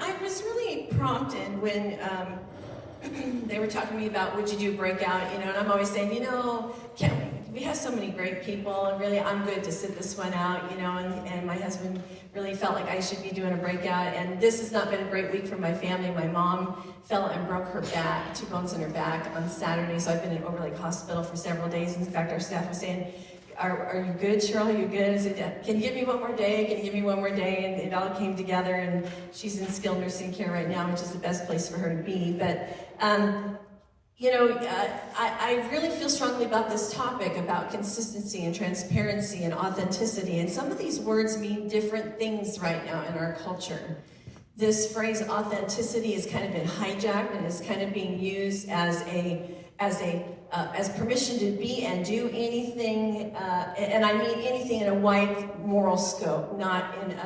I was really prompted when they were talking to me about, would you do Breakout, and I'm always saying, we have so many great people, and really I'm good to sit this one out, and my husband really felt like I should be doing a Breakout, and this has not been a great week for my family. My mom fell and broke her back, 2 bones in her back on Saturday, so I've been in Overlake Hospital for several days. In fact, our staff was saying, are you good, Cheryl? Are you good? I said, can you give me one more day? Can you give me one more day? And it all came together, and she's in skilled nursing care right now, which is the best place for her to be. But, I really feel strongly about this topic about consistency and transparency and authenticity. And some of these words mean different things right now in our culture. This phrase authenticity has kind of been hijacked and is kind of being used as permission to be and do anything, and I mean anything in a wide moral scope, not in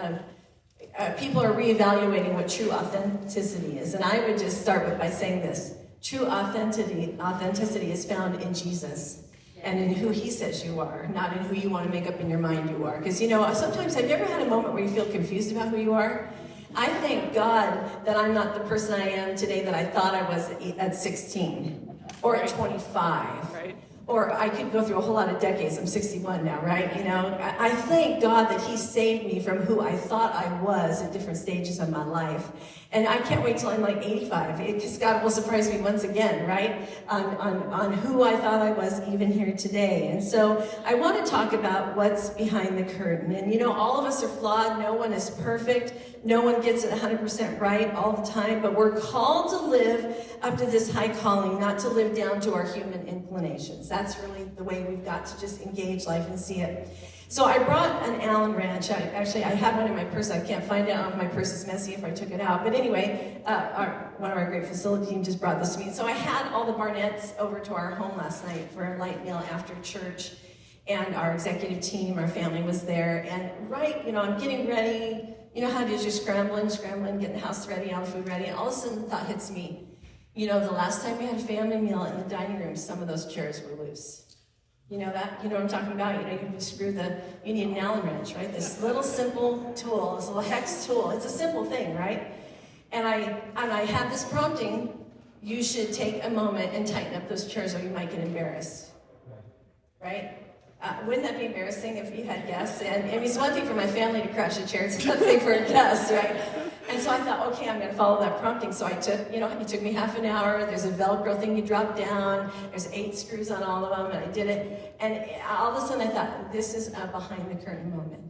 people are reevaluating what true authenticity is. And I would just start by saying this. True authenticity is found in Jesus and in who he says you are, not in who you want to make up in your mind you are. Because, sometimes, have you ever had a moment where you feel confused about who you are? I thank God that I'm not the person I am today that I thought I was at 16 or at 25. Right. Or I could go through a whole lot of decades. I'm 61 now, right? I thank God that he saved me from who I thought I was at different stages of my life. And I can't wait till I'm like 85, because God will surprise me once again, right? On who I thought I was even here today. And so I want to talk about what's behind the curtain. And all of us are flawed. No one is perfect. No one gets it 100% right all the time. But we're called to live up to this high calling, not to live down to our human inclinations. That's really the way we've got to just engage life and see it. So I brought an Allen wrench. I had one in my purse. I can't find it. My purse is messy if I took it out. But anyway, one of our great facility team just brought this to me. So I had all the Barnetts over to our home last night for a light meal after church. And our executive team, our family was there. And I'm getting ready. You know how it is, you're scrambling, getting the house ready, all the food ready. And all of a sudden the thought hits me. The last time we had a family meal in the dining room, some of those chairs were loose. You know that? You know what I'm talking about? You need an Allen wrench, right? This little simple tool, this little hex tool. It's a simple thing, right? And I had this prompting, you should take a moment and tighten up those chairs or you might get embarrassed, right? Wouldn't that be embarrassing if you had guests? And it's one thing for my family to crash a chair, it's another thing for a guest, right? And so I thought, okay, I'm going to follow that prompting. So I took, it took me half an hour. There's a Velcro thing you drop down. There's 8 screws on all of them, and I did it. And all of a sudden I thought, this is a behind the curtain moment.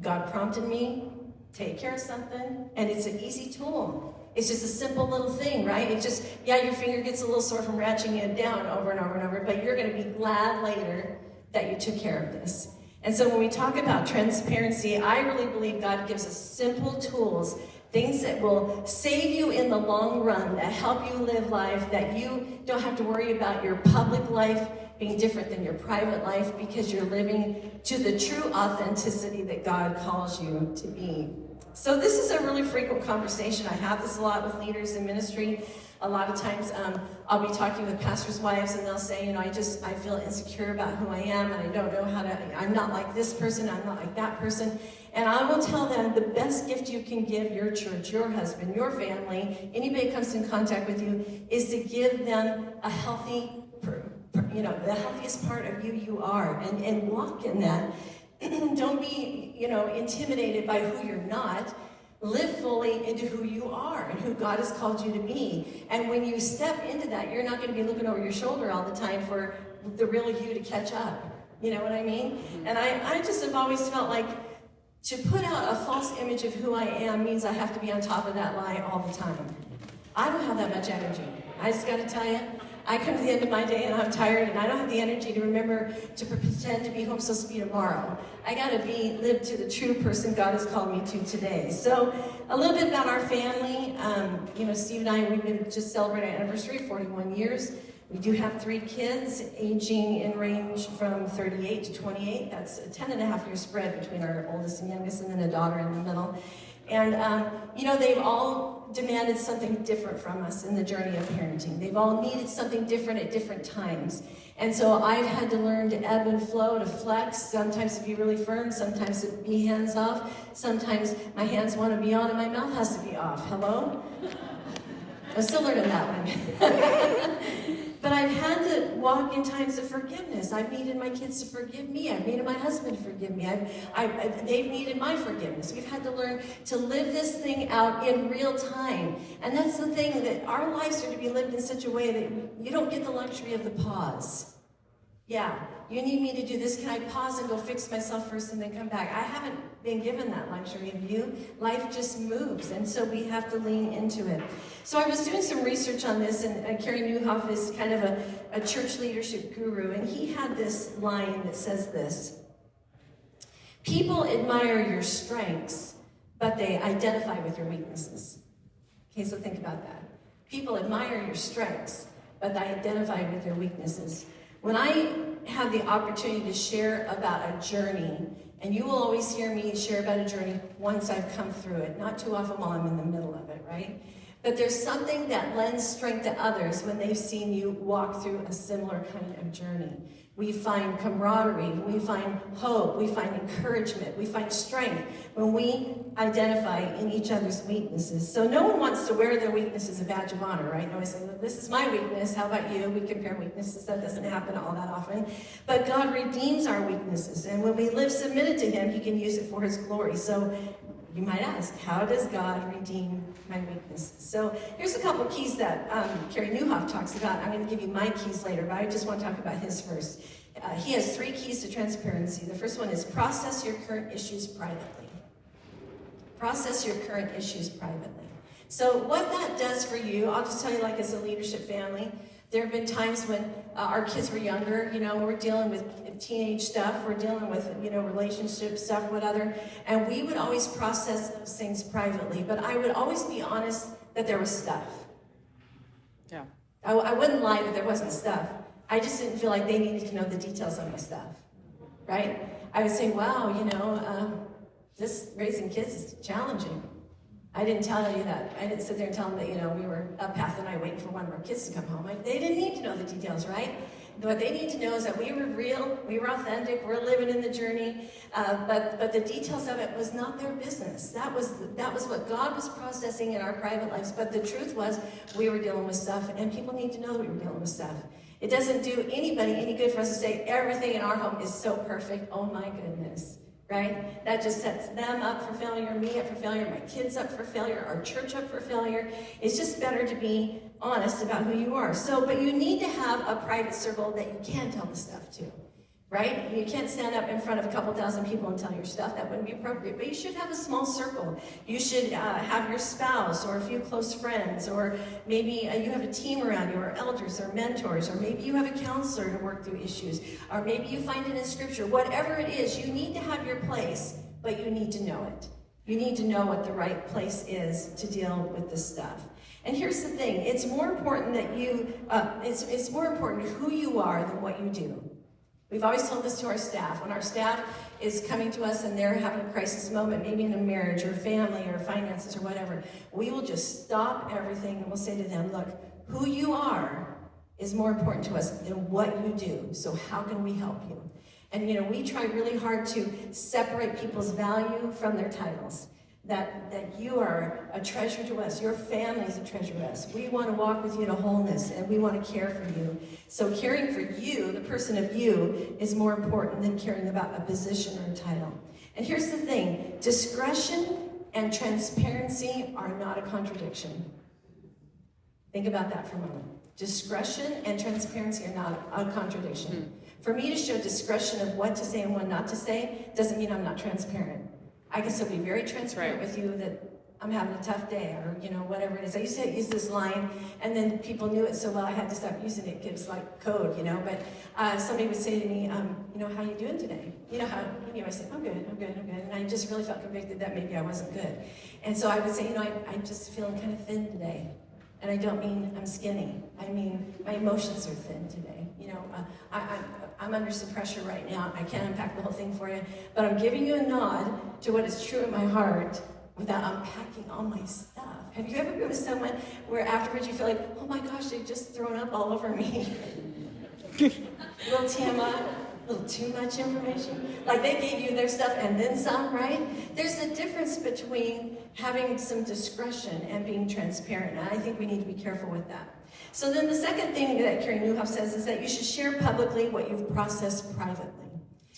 God prompted me, take care of something, and it's an easy tool. It's just a simple little thing, right? It just, your finger gets a little sore from ratcheting it down over and over and over, but you're going to be glad later that you took care of this. And so when we talk about transparency, I really believe God gives us simple tools, things that will save you in the long run, that help you live life, that you don't have to worry about your public life being different than your private life because you're living to the true authenticity that God calls you to be. So this is a really frequent conversation. I have this a lot with leaders in ministry. A lot of times I'll be talking with pastors' wives and they'll say, I feel insecure about who I am and I don't know I'm not like this person, I'm not like that person. And I will tell them the best gift you can give your church, your husband, your family, anybody who comes in contact with you, is to give them a healthy, the healthiest part of you are, and walk in that. Don't be, intimidated by who you're not. Live fully into who you are and who God has called you to be. And when you step into that, you're not going to be looking over your shoulder all the time for the real you to catch up. You know what I mean? And I just have always felt like to put out a false image of who I am means I have to be on top of that lie all the time. I don't have that much energy. I just got to tell you, I come to the end of my day and I'm tired and I don't have the energy to remember to pretend to be who I'm supposed to be tomorrow. I got to live to the true person God has called me to today. So a little bit about our family. Steve and I, we've been just celebrating our anniversary, 41 years. We do have 3 kids, aging in range from 38 to 28. That's a 10 and a half year spread between our oldest and youngest, and then a daughter in the middle. And, they've all demanded something different from us in the journey of parenting. They've all needed something different at different times. And so I've had to learn to ebb and flow, to flex, sometimes to be really firm, sometimes to be hands off, sometimes my hands want to be on and my mouth has to be off. Hello? I'm still learning that one. But I've had to walk in times of forgiveness. I've needed my kids to forgive me. I've needed my husband to forgive me. They've needed my forgiveness. We've had to learn to live this thing out in real time. And that's the thing, that our lives are to be lived in such a way that you don't get the luxury of the pause. Yeah, you need me to do this. Can I pause and go fix myself first and then come back? I haven't been given that luxury of you. Life just moves, and so we have to lean into it. So I was doing some research on this, and Carey Nieuwhof is kind of a church leadership guru, and he had this line that says this: people admire your strengths, but they identify with your weaknesses. Okay, so think about that. People admire your strengths, but they identify with your weaknesses. When I have the opportunity to share about a journey, and you will always hear me share about a journey once I've come through it, not too often while I'm in the middle of it, right? But there's something that lends strength to others when they've seen you walk through a similar kind of journey. We find camaraderie, we find hope, we find encouragement, we find strength when we identify in each other's weaknesses. So no one wants to wear their weakness as a badge of honor, right? No one says, this is my weakness, how about you? We compare weaknesses, that doesn't happen all that often. But God redeems our weaknesses, and when we live submitted to Him, He can use it for His glory. So you might ask, how does God redeem my weaknesses? So here's a couple keys that Carey Nieuwhof talks about. I'm going to give you my keys later, but I just want to talk about his first. He has 3 keys to transparency. The first one is process your current issues privately. Process your current issues privately. So what that does for you, I'll just tell you, like as a leadership family, there have been times when our kids were younger, we're dealing with teenage stuff, we're dealing with, relationship stuff, whatever, and we would always process those things privately, but I would always be honest that there was stuff. Yeah. I wouldn't lie that there wasn't stuff. I just didn't feel like they needed to know the details of my stuff, right? I would say, wow, this raising kids is challenging. I didn't tell you that. I didn't sit there and tell them that, we were up half the night waiting for one of our kids to come home. They didn't need to know the details, right? What they need to know is that we were real, we were authentic, we're living in the journey, but the details of it was not their business. That was what God was processing in our private lives, but the truth was we were dealing with stuff, and people need to know that we were dealing with stuff. It doesn't do anybody any good for us to say everything in our home is so perfect. Oh my goodness. Right? That just sets them up for failure, me up for failure, my kids up for failure, our church up for failure. It's just better to be honest about who you are. But you need to have a private circle that you can tell the stuff to, right? You can't stand up in front of a couple thousand people and tell your stuff. That wouldn't be appropriate. But you should have a small circle. You should have your spouse or a few close friends, or maybe you have a team around you, or elders or mentors, or maybe you have a counselor to work through issues, or maybe you find it in Scripture. Whatever it is, you need to have your place, but you need to know it. You need to know what the right place is to deal with this stuff. And here's the thing: it's more important that it's more important who you are than what you do. We've always told this to our staff. When our staff is coming to us and they're having a crisis moment, maybe in a marriage or family or finances or whatever, we will just stop everything and we'll say to them, look, who you are is more important to us than what you do. So how can we help you? And we try really hard to separate people's value from their titles. That you are a treasure to us. Your family is a treasure to us. We want to walk with you to wholeness, and we want to care for you. So caring for you, the person of you, is more important than caring about a position or a title. And here's the thing: discretion and transparency are not a contradiction. Think about that for a moment. Discretion and transparency are not a contradiction. For me to show discretion of what to say and what not to say doesn't mean I'm not transparent. I can still be very transparent with you that I'm having a tough day, or whatever it is. I used to use this line, and then people knew it so well I had to stop using it. It's like code, But somebody would say to me, how you doing today? I said, I'm good. And I just really felt convicted that maybe I wasn't good. And so I would say, I'm just feeling kind of thin today. And I don't mean I'm skinny. I mean, my emotions are thin today. I'm under some pressure right now. I can't unpack the whole thing for you, but I'm giving you a nod to what is true in my heart without unpacking all my stuff. Have you ever been with someone where afterwards you feel like, oh my gosh, they've just thrown up all over me? Little TMI, a little too much information. Like they gave you their stuff and then some, right? There's a difference between having some discretion and being transparent, and I think we need to be careful with that. So then the second thing that Carrie Newhoff says is that you should share publicly what you've processed privately.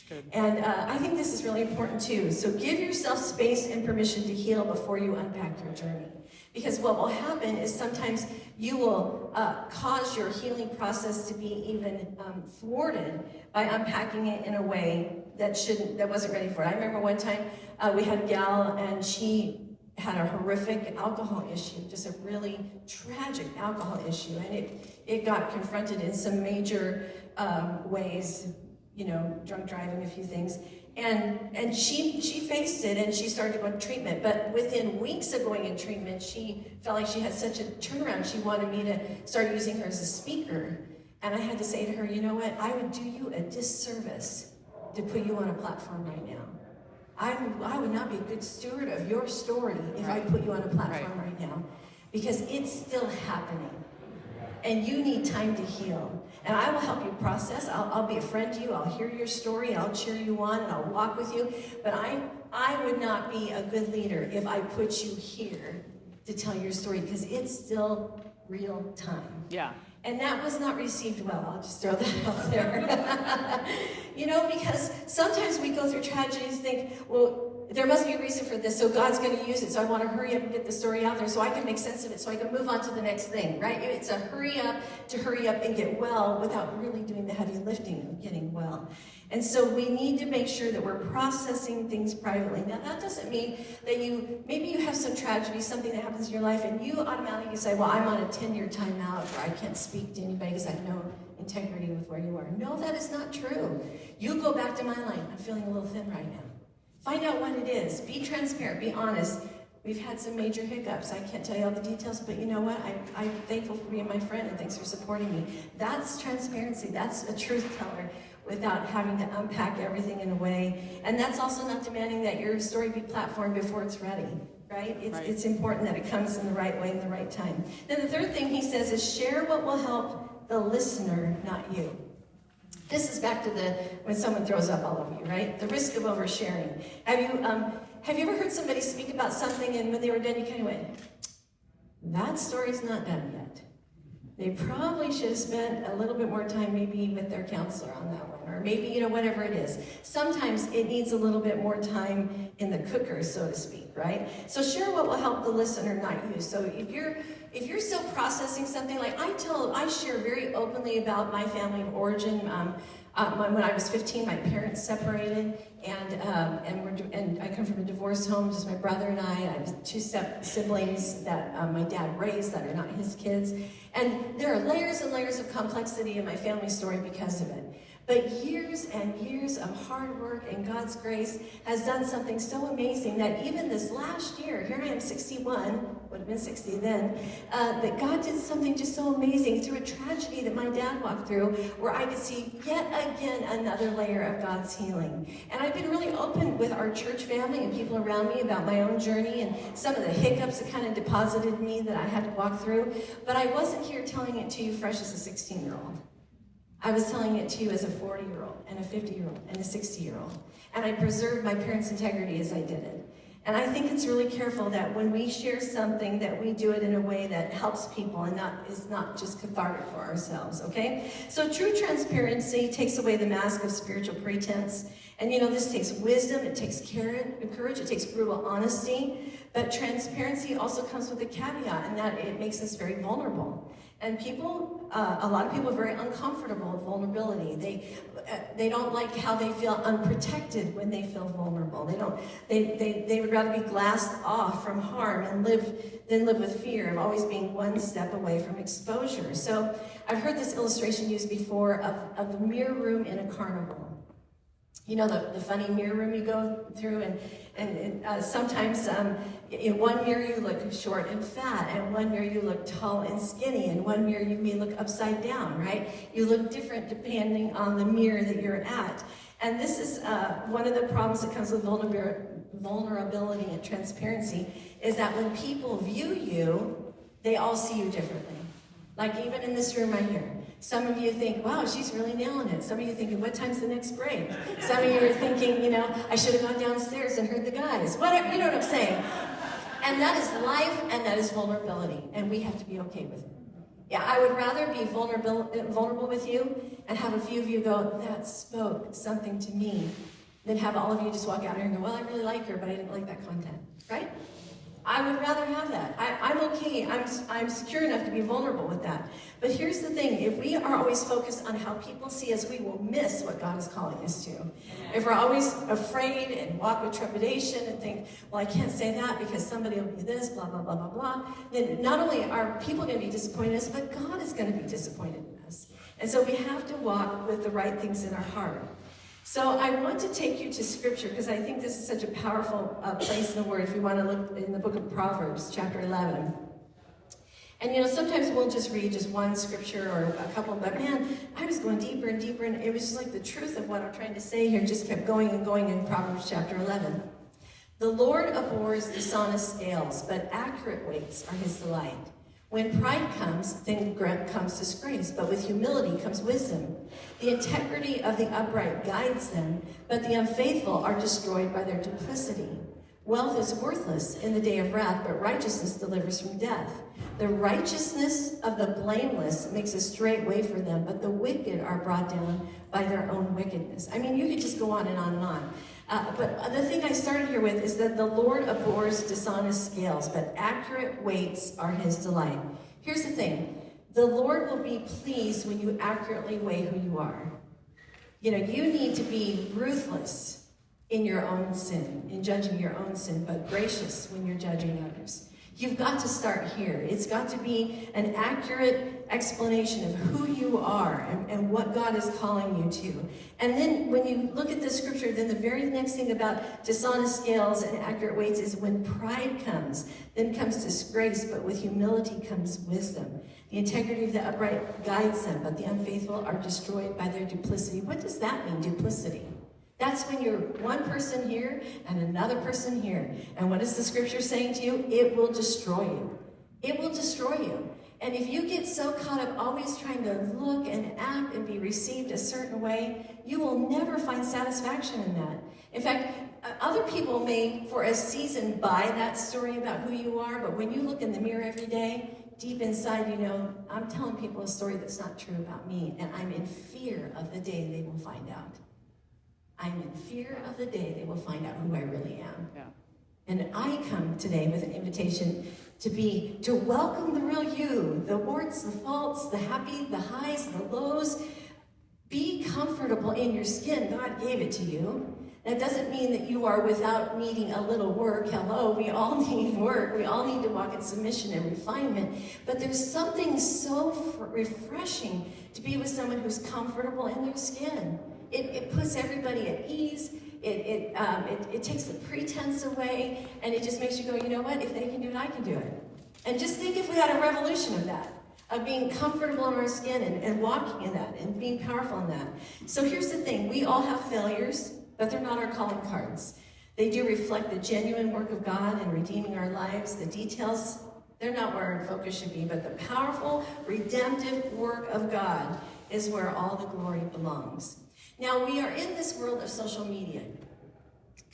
Good. And I think this is really important too. So give yourself space and permission to heal before you unpack your journey. Because what will happen is sometimes you will cause your healing process to be even thwarted by unpacking it in a way that wasn't ready for it. I remember one time we had a gal and she had a horrific alcohol issue, just a really tragic alcohol issue, and it got confronted in some major ways. Drunk driving, a few things. And she faced it and she started going to treatment. But within weeks of going in treatment, she felt like she had such a turnaround. She wanted me to start using her as a speaker. And I had to say to her, you know what? I would do you a disservice to put you on a platform right now. I would not be a good steward of your story if I put you on a platform right now. Because it's still happening. And you need time to heal. And I will help you process. I'll be a friend to you. I'll hear your story. I'll cheer you on. And I'll walk with you. But I would not be a good leader if I put you here to tell your story, because it's still real time. Yeah. And that was not received well. I'll just throw that out there. Because sometimes we go through tragedies and think, well, there must be a reason for this, so God's going to use it, so I want to hurry up and get the story out there so I can make sense of it, so I can move on to the next thing, right? It's a hurry up and get well without really doing the heavy lifting of getting well. And so we need to make sure that we're processing things privately. Now, that doesn't mean that maybe you have some tragedy, something that happens in your life, and you automatically say, well, I'm on a 10-year timeout, or I can't speak to anybody because I have no integrity with where you are. No, that is not true. You go back to my line. I'm feeling a little thin right now. Find out what it is. Be transparent. Be honest. We've had some major hiccups. I can't tell you all the details, but you know what? I'm thankful for being my friend, and thanks for supporting me. That's transparency. That's a truth teller without having to unpack everything in a way. And that's also not demanding that your story be platformed before it's ready, right? It's important that it comes in the right way, in the right time. Then the third thing he says is share what will help the listener, not you. This is back to when someone throws up all over you, right? The risk of oversharing. Have you ever heard somebody speak about something and when they were done, you kind of went, that story's not done yet. They probably should have spent a little bit more time maybe with their counselor on that one, or maybe, whatever it is. Sometimes it needs a little bit more time in the cooker, so to speak, right? So share what will help the listener, not you. So if you're still processing something, like I share very openly about my family of origin. When I was 15, my parents separated, and I come from a divorced home, just my brother and I. I have two siblings that my dad raised that are not his kids. And there are layers and layers of complexity in my family story because of it. But years and years of hard work and God's grace has done something so amazing that even this last year, here I am 61, would have been 60 then, that God did something just so amazing through a tragedy that my dad walked through, where I could see yet again another layer of God's healing. And I've been really open with our church family and people around me about my own journey and some of the hiccups that kind of deposited me that I had to walk through. But I wasn't here telling it to you fresh as a 16-year-old. I was telling it to you as a 40-year-old and a 50-year-old and a 60-year-old. And I preserved my parents' integrity as I did it. And I think it's really careful that when we share something, that we do it in a way that helps people and is not just cathartic for ourselves, okay? So true transparency takes away the mask of spiritual pretense. And this takes wisdom, it takes courage, it takes brutal honesty. But transparency also comes with a caveat, and that it makes us very vulnerable. And a lot of people are very uncomfortable with vulnerability. They don't like how they feel unprotected when they feel vulnerable. They would rather be glassed off from harm and than live with fear of always being one step away from exposure. So I've heard this illustration used before of the mirror room in a carnival. The funny mirror room you go through, and sometimes in one mirror you look short and fat, and one mirror you look tall and skinny, and one mirror you may look upside down, right? You look different depending on the mirror that you're at. And this is one of the problems that comes with vulnerability and transparency is that when people view you, they all see you differently. Like even in this room right here. Some of you think, wow, she's really nailing it. Some of you thinking, what time's the next break? Some of you are thinking, I should have gone downstairs and heard the guys. Whatever, you know what I'm saying? And that is life and that is vulnerability. And we have to be okay with it. Yeah, I would rather be vulnerable with you and have a few of you go, that spoke something to me, than have all of you just walk out here and go, well, I really like her, but I didn't like that content, right? I would rather have that. I'm okay. I'm secure enough to be vulnerable with that. But here's the thing. If we are always focused on how people see us, we will miss what God is calling us to. If we're always afraid and walk with trepidation and think, well, I can't say that because somebody will be this, blah, blah, blah, blah, blah, then not only are people going to be disappointed in us, but God is going to be disappointed in us. And so we have to walk with the right things in our heart. So I want to take you to Scripture because I think this is such a powerful place in the Word. If you want to look in the book of Proverbs, chapter 11. And sometimes we'll just read just one scripture or a couple, but man, I was going deeper and deeper, and it was just like the truth of what I'm trying to say here just kept going and going in Proverbs chapter 11. The Lord abhors dishonest scales, but accurate weights are his delight. When pride comes, then comes disgrace, but with humility comes wisdom. The integrity of the upright guides them, but the unfaithful are destroyed by their duplicity. Wealth is worthless in the day of wrath, but righteousness delivers from death. The righteousness of the blameless makes a straight way for them, but the wicked are brought down by their own wickedness. I mean, you could just go on and on and on. But the thing I started here with is that the Lord abhors dishonest scales, but accurate weights are his delight. Here's the thing. The Lord will be pleased when you accurately weigh who you are. You need to be ruthless in your own sin, in judging your own sin, but gracious when you're judging others. You've got to start here. It's got to be an accurate explanation of who you are and what God is calling you to. And then when you look at the scripture, then the very next thing about dishonest scales and accurate weights is when pride comes, then comes disgrace, but with humility comes wisdom. The integrity of the upright guides them, but the unfaithful are destroyed by their duplicity. What does that mean, duplicity? That's when you're one person here and another person here. And what is the scripture saying to you? It will destroy you. It will destroy you. And if you get so caught up always trying to look and act and be received a certain way, you will never find satisfaction in that. In fact, other people may, for a season, buy that story about who you are, but when you look in the mirror every day, deep inside, I'm telling people a story that's not true about me, and I'm in fear of the day they will find out. I'm in fear of the day they will find out who I really am. Yeah. And I come today with an invitation to welcome the real you, the warts, the faults, the happy, the highs, the lows. Be comfortable in your skin. God gave it to you. That doesn't mean that you are without needing a little work. Hello, we all need work. We all need to walk in submission and refinement. But there's something so refreshing to be with someone who's comfortable in their skin. It puts everybody at ease. It takes the pretense away, and it just makes you go, you know what? If they can do it, I can do it. And just think if we had a revolution of that, of being comfortable in our skin and walking in that and being powerful in that. So here's the thing. We all have failures, but they're not our calling cards. They do reflect the genuine work of God in redeeming our lives. The details, they're not where our focus should be, but the powerful, redemptive work of God is where all the glory belongs. Now, we are in this world of social media.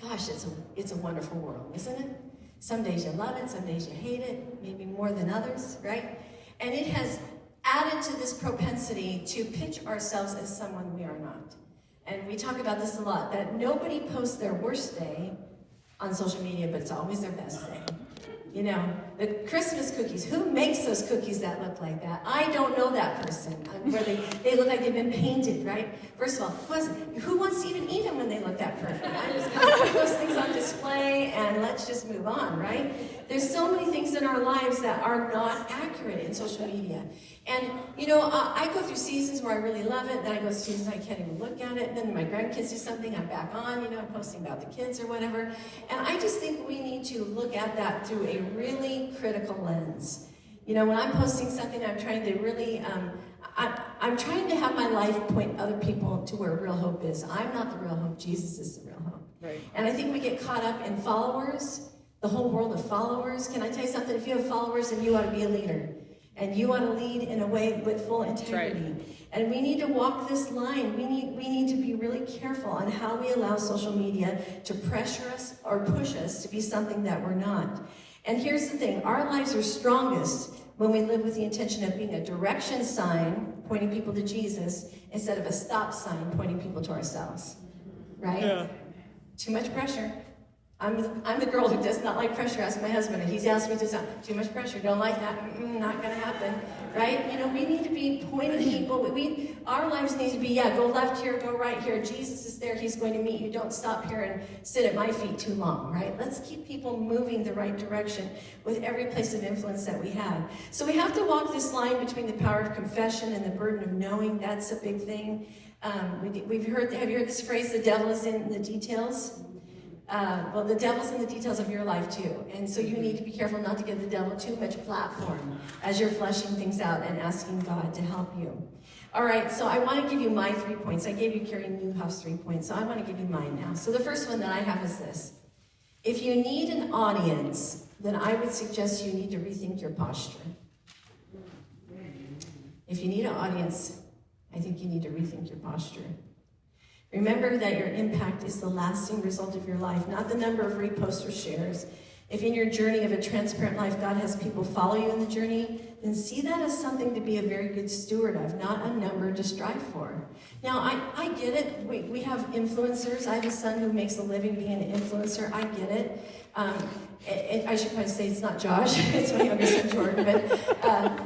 Gosh, it's a wonderful world, isn't it? Some days you love it, some days you hate it, maybe more than others, right? And it has added to this propensity to pitch ourselves as someone we are not. And we talk about this a lot, that nobody posts their worst day on social media, but it's always their best day. The Christmas cookies. Who makes those cookies that look like that? I don't know that person. Where they look like they've been painted, right? First of all, who wants to even eat them when they look that perfect? I'm just going to put those things on display and let's just move on, right? There's so many things in our lives that are not accurate in social media. And, I go through seasons where I really love it, then I go through seasons I can't even look at it, then my grandkids do something, I'm back on, I'm posting about the kids or whatever. And I just think we need to look at that through a really critical lens. When I'm posting something, I'm trying to really, I'm trying to have my life point other people to where real hope is. I'm not the real hope, Jesus is the real hope. Right. And I think we get caught up in followers, the whole world of followers. Can I tell you something? If you have followers, then you ought to be a leader. And you want to lead in a way with full integrity. Right. And we need to walk this line. We need to be really careful on how we allow social media to pressure us or push us to be something that we're not. And here's the thing. Our lives are strongest when we live with the intention of being a direction sign pointing people to Jesus instead of a stop sign pointing people to ourselves. Right? Yeah. Too much pressure. I'm the girl who does not like pressure. Ask my husband, and he's asked me to stop. Too much pressure. Don't like that. Not going to happen, right? You know, we need to be pointing people. Our lives need to be, go left here, go right here. Jesus is there. He's going to meet you. Don't stop here and sit at my feet too long, right? Let's keep people moving the right direction with every place of influence that we have. So we have to walk this line between the power of confession and the burden of knowing. That's a big thing. Have you heard this phrase, the devil is in the details? Well, the devil's in the details of your life too. And so you need to be careful not to give the devil too much platform as you're fleshing things out and asking God to help you. All right, so I want to give you my 3 points. I gave you Carrie Newhoff's 3 points, so I want to give you mine now. So the first one that I have is this. If you need an audience, then I would suggest you need to rethink your posture. If you need an audience, I think you need to rethink your posture. Remember that your impact is the lasting result of your life, not the number of reposts or shares. If in your journey of a transparent life, God has people follow you in the journey, then see that as something to be a very good steward of, not a number to strive for. Now, I get it. We have influencers. I have a son who makes a living being an influencer. I get it. I should probably say it's not Josh. It's my younger son, Jordan. But,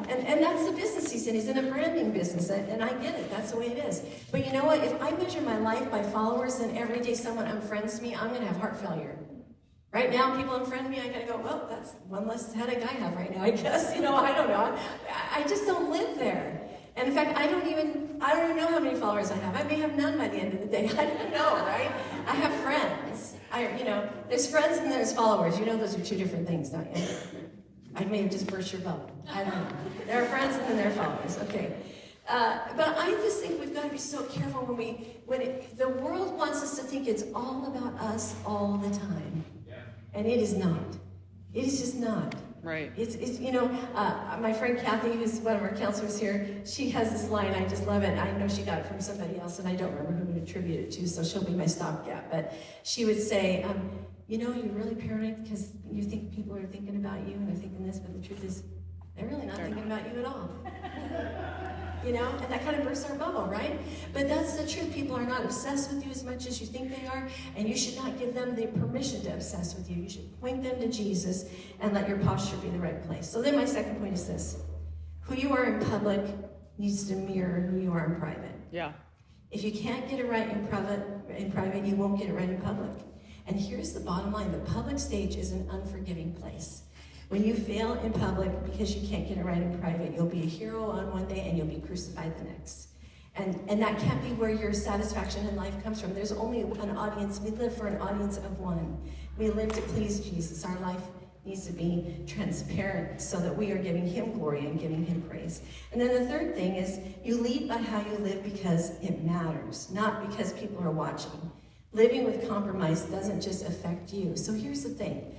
and that's the business he's in. He's in a branding business, and I get it. That's the way it is. But you know what? If I measure my life by followers, then every day someone unfriends me, I'm going to have heart failure. Right now, people unfriend me, I gotta go, well, that's one less headache I have right now, I guess. You know, I don't know. I just don't live there. And in fact, I don't even know how many followers I have. I may have none by the end of the day. I don't know, right? I have friends. There's friends and there's followers. You know those are two different things, don't you? I may have just burst your bubble. I don't know. There are friends and then there are followers. Okay. But I just think we've got to be so careful when the world wants us to think it's all about us all the time. And it is not. It is just not. Right. It's my friend Kathy, who's one of our counselors here, she has this line, I just love it. I know she got it from somebody else, and I don't remember who to attribute it to, so she'll be my stopgap. But she would say, you're really paranoid because you think people are thinking about you and they're thinking this, but the truth is, they're really not thinking about you at all. And that kind of bursts our bubble, right? But that's the truth. People are not obsessed with you as much as you think they are, and you should not give them the permission to obsess with you. You should point them to Jesus and let your posture be the right place. So then my second point is this. Who you are in public needs to mirror who you are in private. Yeah. If you can't get it right in private, you won't get it right in public. And here's the bottom line. The public stage is an unforgiving place. When you fail in public because you can't get it right in private, you'll be a hero on one day and you'll be crucified the next. And that can't be where your satisfaction in life comes from. There's only an audience. We live for an audience of one. We live to please Jesus. Our life needs to be transparent so that we are giving him glory and giving him praise. And then the third thing is you lead by how you live because it matters, not because people are watching. Living with compromise doesn't just affect you. So here's the thing.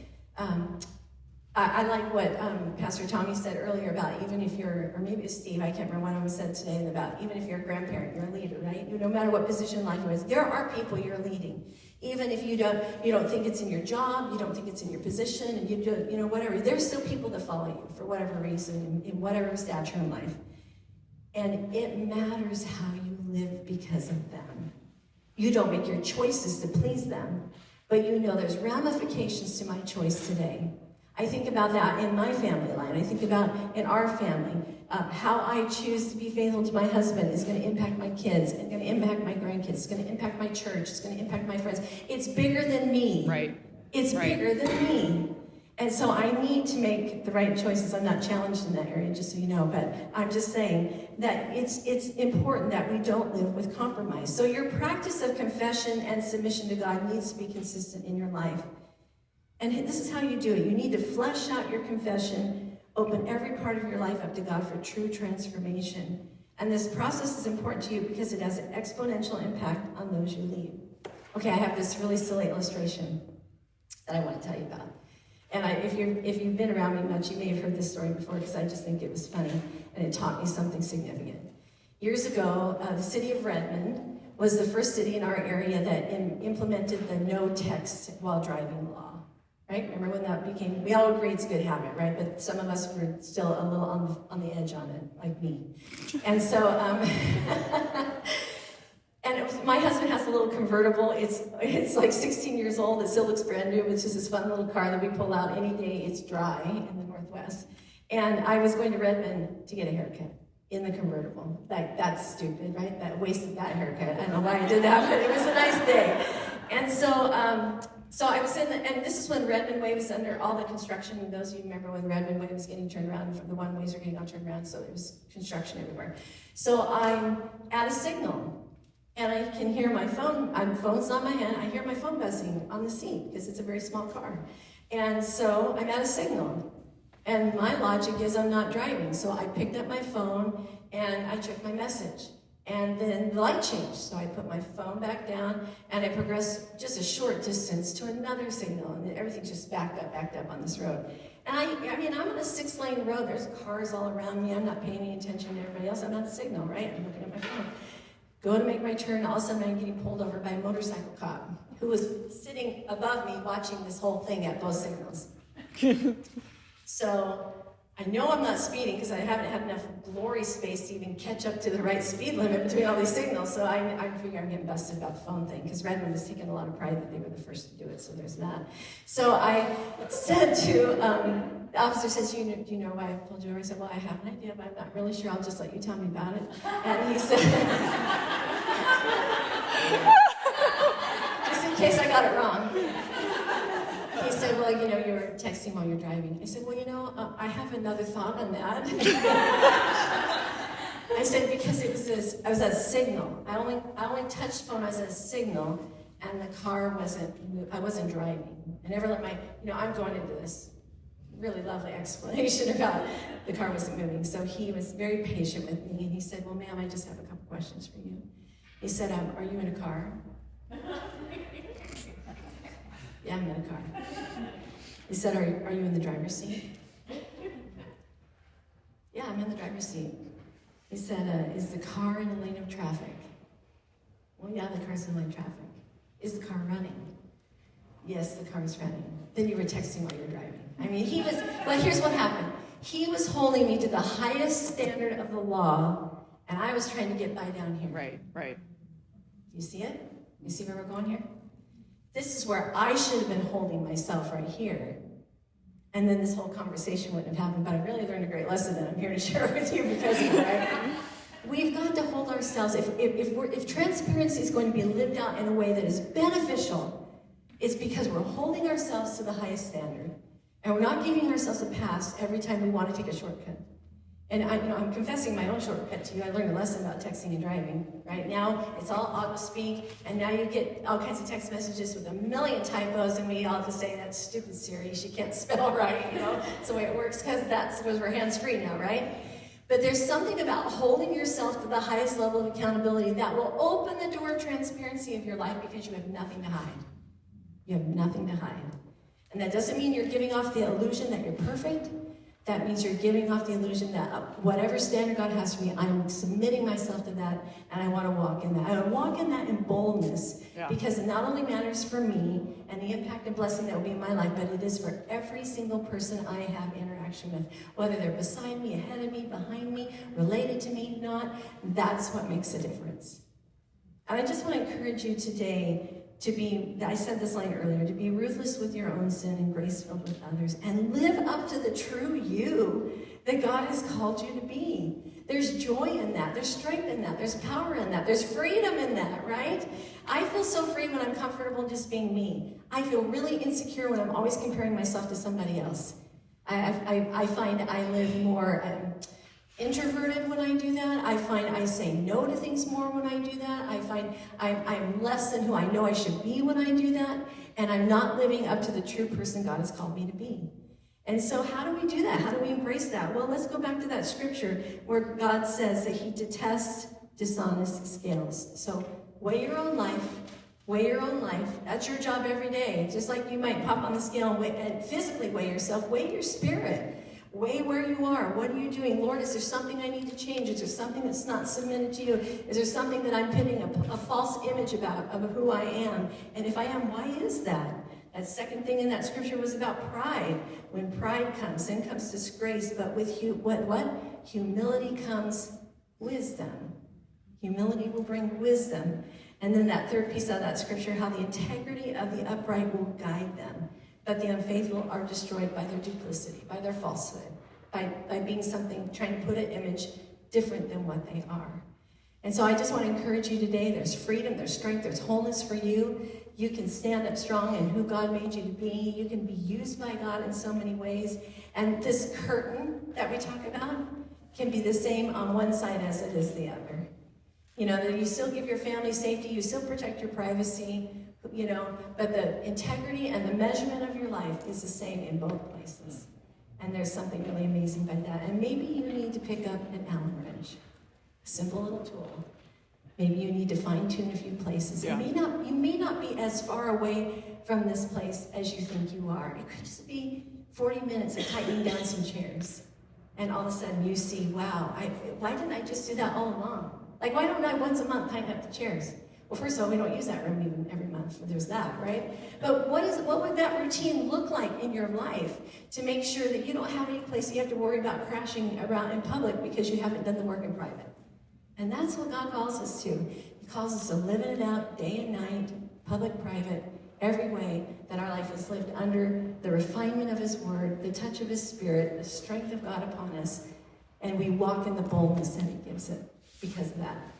I like what Pastor Tommy said earlier about even if you're, or maybe it's Steve, I can't remember what I said today, about even if you're a grandparent, you're a leader, right? No matter what position in life you're in, there are people you're leading. Even if you don't think it's in your job, you don't think it's in your position, and you do, whatever. There's still people that follow you for whatever reason, in whatever stature in life. And it matters how you live because of them. You don't make your choices to please them, but there's ramifications to my choice today. I think about that in my family line. I think about in our family. How I choose to be faithful to my husband is going to impact my kids, and going to impact my grandkids, it's going to impact my church, it's going to impact my friends. It's bigger than me. Right. It's bigger than me. And so I need to make the right choices. I'm not challenged in that area, just so you know, but I'm just saying that it's important that we don't live with compromise. So your practice of confession and submission to God needs to be consistent in your life. And this is how you do it. You need to flesh out your confession, open every part of your life up to God for true transformation. And this process is important to you because it has an exponential impact on those you lead. Okay, I have this really silly illustration that I want to tell you about. And if you've been around me much, you may have heard this story before because I just think it was funny and it taught me something significant. Years ago, the city of Redmond was the first city in our area that implemented the no text while driving law. Right? Remember when that became, we all agree it's a good habit, right? But some of us were still a little on the edge on it, like me. And so, my husband has a little convertible. It's like 16 years old. It still looks brand new. It's just this fun little car that we pull out any day. It's dry in the Northwest. And I was going to Redmond to get a haircut in the convertible. That's stupid, right? That wasted that haircut. I don't know why I did that, but it was a nice day. And so I was and this is when Redmond Way was under all the construction. And those of you remember when Redmond Way was getting turned around, the one-ways were getting all turned around, so there was construction everywhere. So I'm at a signal. And I can hear my phone, phone's on my hand, I hear my phone buzzing on the seat because it's a very small car. And so I'm at a signal. And my logic is I'm not driving. So I picked up my phone and I checked my message. And then the light changed. So I put my phone back down and I progressed just a short distance to another signal. And everything just backed up on this road. And I mean, I'm on a 6-lane road. There's cars all around me. I'm not paying any attention to everybody else. I'm at a signal, right? I'm looking at my phone. Go to make my turn, all of a sudden I'm getting pulled over by a motorcycle cop who was sitting above me watching this whole thing at both signals. So I know I'm not speeding because I haven't had enough glory space to even catch up to the right speed limit between all these signals. So I figure I'm getting busted about the phone thing because Redmond was taking a lot of pride that they were the first to do it, so there's that. So I said to, the officer says, do you know why I pulled you over? I said, well, I have an idea, but I'm not really sure. I'll just let you tell me about it. And he said, just in case I got it wrong. He said, well, you were texting while you're driving. I said, well, I have another thought on that. I said, because I was at a signal. I only touched phone, I was at a signal, and the car I wasn't driving. I never let I'm going into this really lovely explanation about the car wasn't moving. So he was very patient with me, and he said, well, ma'am, I just have a couple questions for you. He said, are you in a car? Yeah, I'm in a car. He said, are you in the driver's seat? Yeah, I'm in the driver's seat. He said, is the car in a lane of traffic? Well, yeah, the car's in a lane of traffic. Is the car running? Yes, the car's running. Then you were texting while you were driving. I mean, but here's what happened. He was holding me to the highest standard of the law, and I was trying to get by down here. Right. You see it? You see where we're going here? This is where I should have been holding myself right here. And then this whole conversation wouldn't have happened, but I really learned a great lesson that I'm here to share with you because of it, right? We've got to hold ourselves, if transparency is going to be lived out in a way that is beneficial, it's because we're holding ourselves to the highest standard, and we're not giving ourselves a pass every time we want to take a shortcut. And I'm confessing my own shortcut to you. I learned a lesson about texting and driving. Right now, it's all auto-speak, and now you get all kinds of text messages with a million typos, and we all just say, that's stupid Siri, she can't spell right, It's the way it works, because we're hands-free now, right? But there's something about holding yourself to the highest level of accountability that will open the door of transparency of your life because you have nothing to hide. You have nothing to hide. And that doesn't mean you're giving off the illusion that you're perfect. That means you're giving off the illusion that whatever standard God has for me, I'm submitting myself to that, and I want to walk in that. I want to walk in that in boldness, because it not only matters for me and the impact and blessing that will be in my life, but it is for every single person I have interaction with, whether they're beside me, ahead of me, behind me, related to me, not. That's what makes a difference. And I just want to encourage you today I said this line earlier, to be ruthless with your own sin and grace-filled with others, and live up to the true you that God has called you to be. There's joy in that. There's strength in that. There's power in that. There's freedom in that, right? I feel so free when I'm comfortable just being me. I feel really insecure when I'm always comparing myself to somebody else. I find I live more introverted when I do that. I find I say no to things more when I do that. I find I'm less than who I know I should be when I do that. And I'm not living up to the true person God has called me to be. And so how do we do that? How do we embrace that? Well, let's go back to that scripture where God says that he detests dishonest scales. So weigh your own life Weigh your own life. That's your job every day. Just like you might pop on the scale and physically weigh yourself, weigh your spirit. Weigh where you are. What are you doing? Lord, is there something I need to change? Is there something that's not submitted to you? Is there something that I'm pitting a false image about of who I am? And if I am, why is that? That second thing in that scripture was about pride. When pride comes, then comes disgrace. But with humility comes wisdom. Humility will bring wisdom. And then that third piece of that scripture, how the integrity of the upright will guide them. But the unfaithful are destroyed by their duplicity, by their falsehood, by being something, trying to put an image different than what they are. And so I just want to encourage you today, there's freedom, there's strength, there's wholeness for you. You can stand up strong in who God made you to be. You can be used by God in so many ways. And this curtain that we talk about can be the same on one side as it is the other. You know, that you still give your family safety, you still protect your privacy, you know, but the integrity and the measurement of your life is the same in both places. And there's something really amazing by that. And maybe you need to pick up an Allen wrench, a simple little tool. Maybe you need to fine-tune a few places. Yeah. You may not be as far away from this place as you think you are. It could just be 40 minutes of tightening down some chairs. And all of a sudden you see, wow, why didn't I just do that all along? Like, why don't I once a month tighten up the chairs? Well, first of all, we don't use that room even every month, so there's that, right? But what would that routine look like in your life to make sure that you don't have any place you have to worry about crashing around in public because you haven't done the work in private? And that's what God calls us to. He calls us to living it out day and night, public, private, every way that our life is lived under the refinement of His Word, the touch of His Spirit, the strength of God upon us, and we walk in the boldness that He gives it because of that.